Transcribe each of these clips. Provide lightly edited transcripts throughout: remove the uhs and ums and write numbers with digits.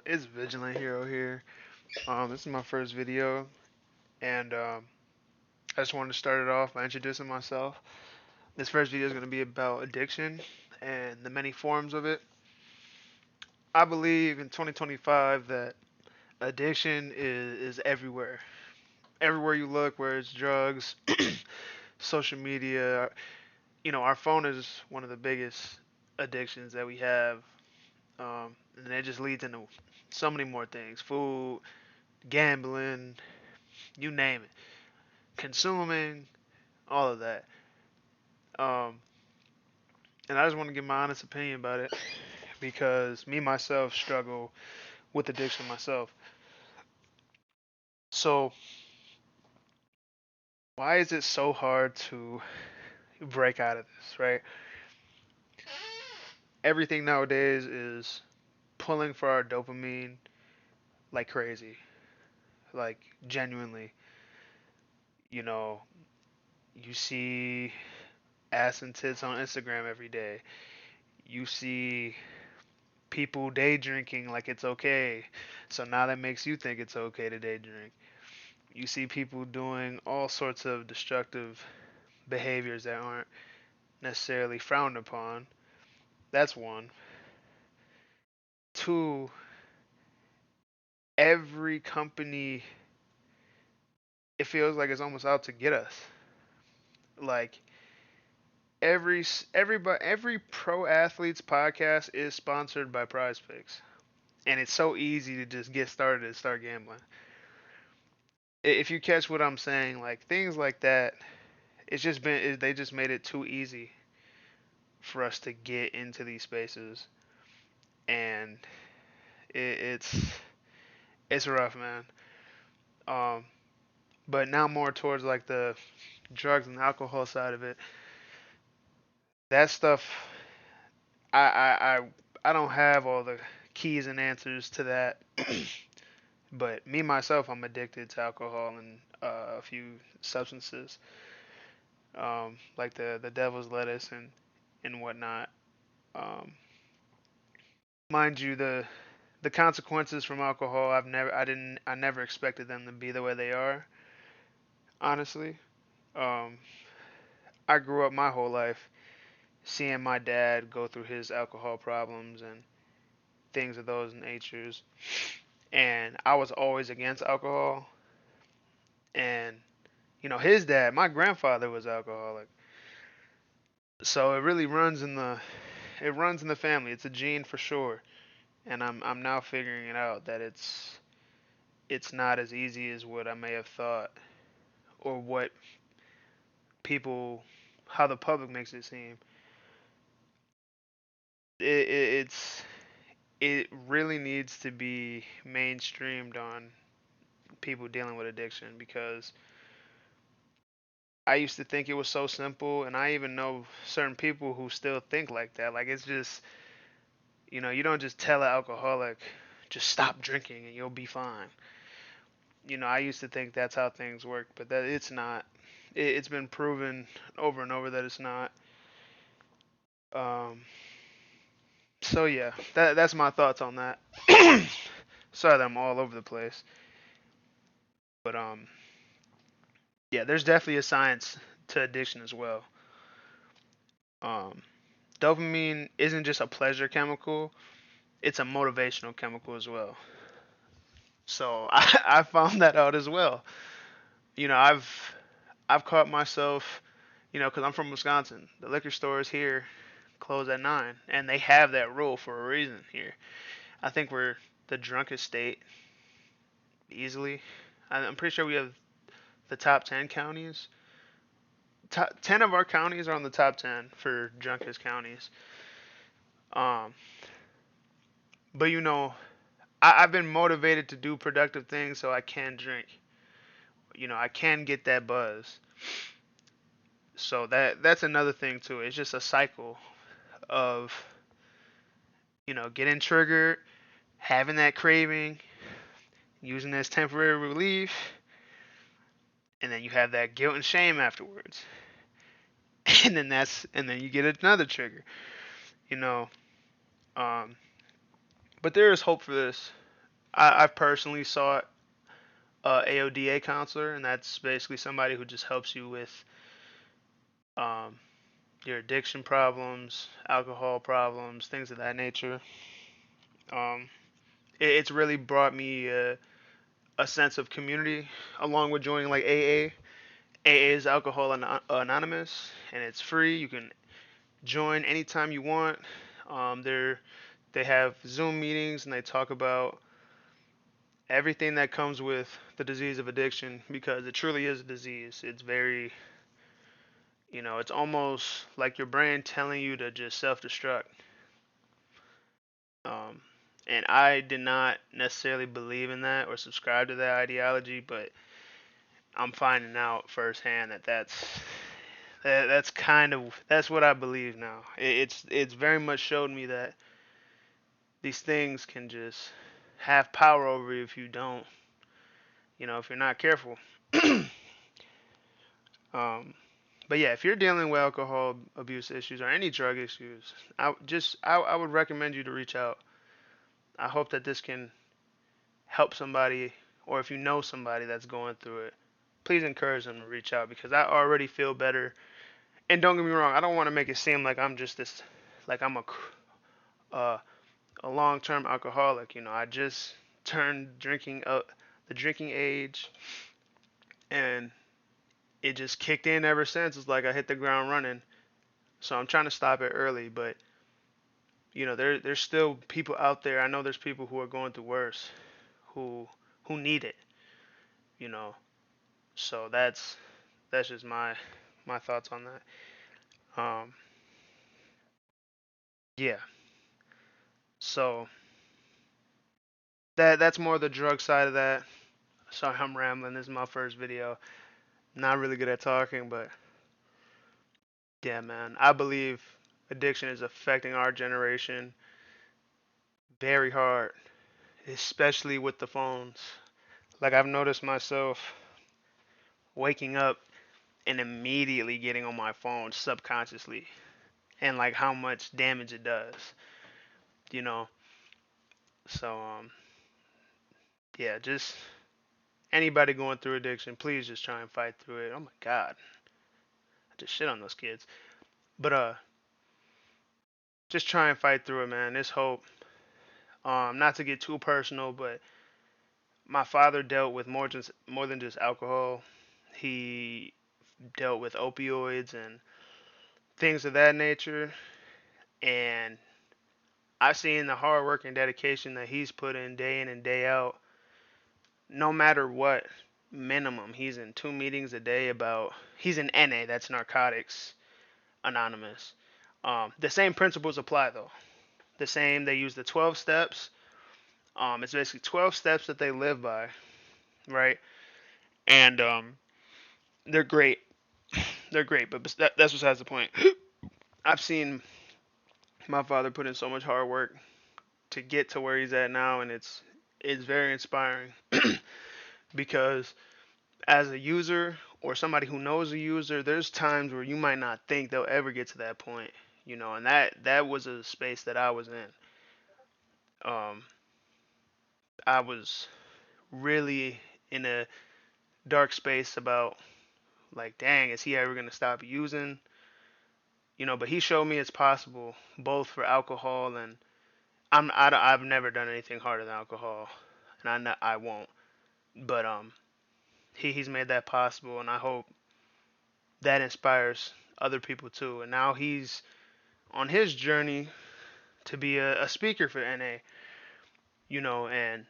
It's Vigilant Hero here. This is my first video, and I just wanted to start it off by introducing myself. This first video is going to be about addiction and the many forms of it. I believe in 2025 that addiction is everywhere. Everywhere you look, where it's drugs, social media, our phone is one of the biggest addictions that we have, and it just leads into so many more things: food, gambling, you name it, consuming, all of that. Um, and I just want to give my honest opinion about it because me myself struggle with addiction myself. So why is it so hard to break out of this, right? Everything nowadays is pulling for our dopamine like crazy, like genuinely. You know, you see ass and tits on Instagram every day. You see people day drinking like it's okay. So now that makes you think it's okay to day drink. You see people doing all sorts of destructive behaviors that aren't necessarily frowned upon. That's one. Two, every company, it feels like it's almost out to get us. Like every pro athlete's podcast is sponsored by Prize Picks, and it's so easy to just get started and start gambling. If you catch what I'm saying, like things like that, they just made it too easy for us to get into these spaces, and it, it's rough, man. Um, but now more towards like the drugs and alcohol side of it. That stuff, I I I, I don't have all the keys and answers to that. But me myself, I'm addicted to alcohol and a few substances, like the devil's lettuce and whatnot. Um, Mind you, the consequences from alcohol, I never expected them to be the way they are. Honestly, um, I grew up my whole life seeing my dad go through his alcohol problems and things of those natures, and I was always against alcohol. And his dad, my grandfather, was alcoholic, so it runs in the family. It's a gene for sure, and I'm now figuring it out that it's not as easy as what I may have thought or what people how the public makes it seem. It's it really needs to be mainstreamed on people dealing with addiction because I used to think it was so simple, and I even know certain people who still think like that. Like it's just, you don't just tell an alcoholic, just stop drinking and you'll be fine. I used to think that's how things work, but that it's not. It's been proven over and over that it's not. Um, so yeah, that's my thoughts on that. Sorry that I'm all over the place, but yeah, there's definitely a science to addiction as well. Um, Dopamine isn't just a pleasure chemical; it's a motivational chemical as well. So I found that out as well. You know, I've caught myself, because I'm from Wisconsin. The liquor stores here close at 9, and they have that rule for a reason here. I think we're the drunkest state easily. I'm pretty sure we have the top 10 counties. Top 10 of our counties are on the top 10 for drunkest counties. Um, but I've been motivated to do productive things so I can drink. I can get that buzz. So that's another thing too. It's just a cycle of, getting triggered, having that craving, using it as temporary relief, and then you have that guilt and shame afterwards. And then you get another trigger, you know. Um, but there is hope for this. I've personally sought a AODA counselor, and that's basically somebody who just helps you with um, your addiction problems, alcohol problems, things of that nature. Um, it's really brought me a sense of community along with joining like AA. AA is Anonymous, and it's free. You can join anytime you want. They have Zoom meetings and they talk about everything that comes with the disease of addiction because it truly is a disease. It's very, it's almost like your brain telling you to just self-destruct. Um, and I did not necessarily believe in that or subscribe to that ideology, but I'm finding out firsthand that that's kind of that's what I believe now. It's very much showed me that these things can just have power over you if you don't, if you're not careful. um, but yeah, if you're dealing with alcohol abuse issues or any drug issues, I would recommend you to reach out. I hope that this can help somebody, or if you know somebody that's going through it, please encourage them to reach out because I already feel better. And don't get me wrong, I don't want to make it seem like I'm just this, like I'm uh, a long-term alcoholic. I just turned drinking up the drinking age, and it just kicked in ever since. It's like I hit the ground running. So I'm trying to stop it early, but there's still people out there. I know there's people who are going through worse, who need it. You know, so that's just my thoughts on that. Yeah. So that's more the drug side of that. Sorry, I'm rambling. This is my first video. Not really good at talking, but yeah, man. I believe addiction is affecting our generation very hard, especially with the phones. Like I've noticed myself waking up and immediately getting on my phone subconsciously and like how much damage it does, you know. So yeah, just anybody going through addiction, please just try and fight through it. Oh my god. I just shit on those kids. But just try and fight through it, man. There's hope. Not to get too personal, but my father dealt with more than just alcohol. He dealt with opioids and things of that nature, and I've seen the hard work and dedication that he's put in and day out. No matter what, minimum, he's in 2 meetings a day about. He's in NA, that's Narcotics Anonymous. The same principles apply though. The same. They use the 12 steps. It's basically 12 steps that they live by, right? And they're great. They're great, but that's besides the point. I've seen my father put in so much hard work to get to where he's at now, and it's very inspiring because as a user or somebody who knows a user, there's times where you might not think they'll ever get to that point, and that was a space that I was in. Um, I was really in a dark space about like, dang, is he ever gonna stop using? But he showed me it's possible, both for alcohol and I've never done anything harder than alcohol, and I won't. But he's made that possible, and I hope that inspires other people too. And now he's on his journey to be a speaker for NA, and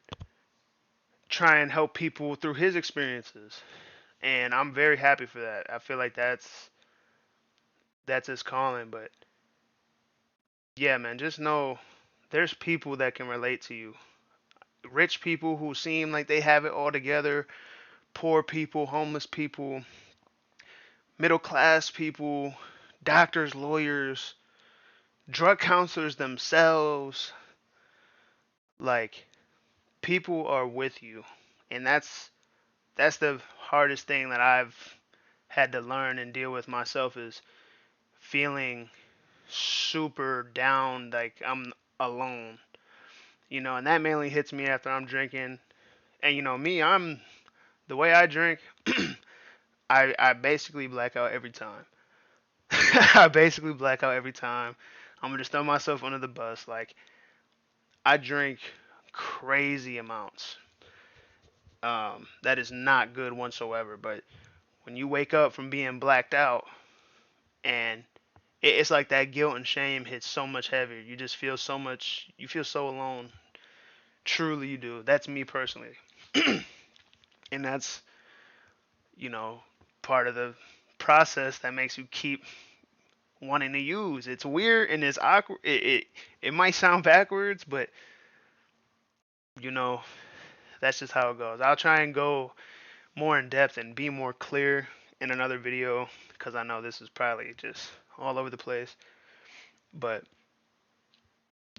try and help people through his experiences. And I'm very happy for that. I feel like that's his calling. But yeah, man, just know there's people that can relate to you. Rich people who seem like they have it all together, poor people, homeless people, middle class people, doctors, lawyers, drug counselors themselves. Like people are with you. And that's the hardest thing that I've had to learn and deal with myself is feeling super down like I'm alone. And that mainly hits me after I'm drinking. And me, I'm the way I drink, I basically black out every time. I basically black out every time. I'm gonna just throw myself under the bus. Like I drink crazy amounts. That is not good whatsoever. But when you wake up from being blacked out, and it's like that guilt and shame hits so much heavier. You just feel so much. You feel so alone. Truly, you do. That's me personally, and that's you know part of the process that makes you keep wanting to use. It's weird and it's awkward. It might sound backwards, but you know that's just how it goes. I'll try and go more in depth and be more clear in another video because I know this is probably just all over the place. But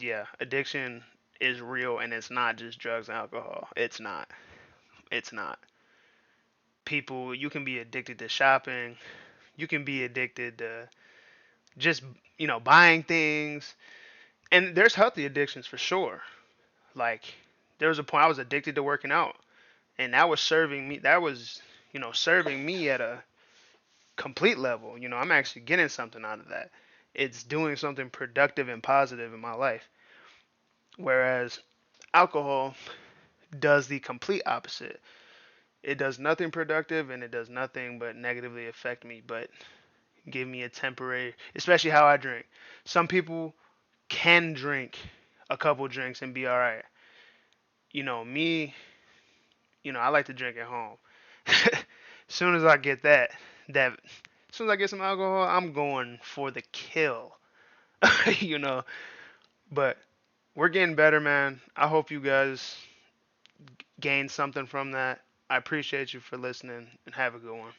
yeah, addiction is real and it's not just drugs and alcohol. It's not. It's not. People, you can be addicted to shopping. You can be addicted to just, buying things. And there's healthy addictions for sure. Like, there was a point I was addicted to working out. And that was serving me. That was, serving me at a complete level. I'm actually getting something out of that. It's doing something productive and positive in my life. Whereas alcohol does the complete opposite. It does nothing productive and it does nothing but negatively affect me, but give me a temporary, especially how I drink. Some people can drink a couple drinks and be all right. Me, I like to drink at home. Soon as I get that, as soon as I get some alcohol, I'm going for the kill. you know, but we're getting better, man. I hope you guys gain something from that. I appreciate you for listening and have a good one.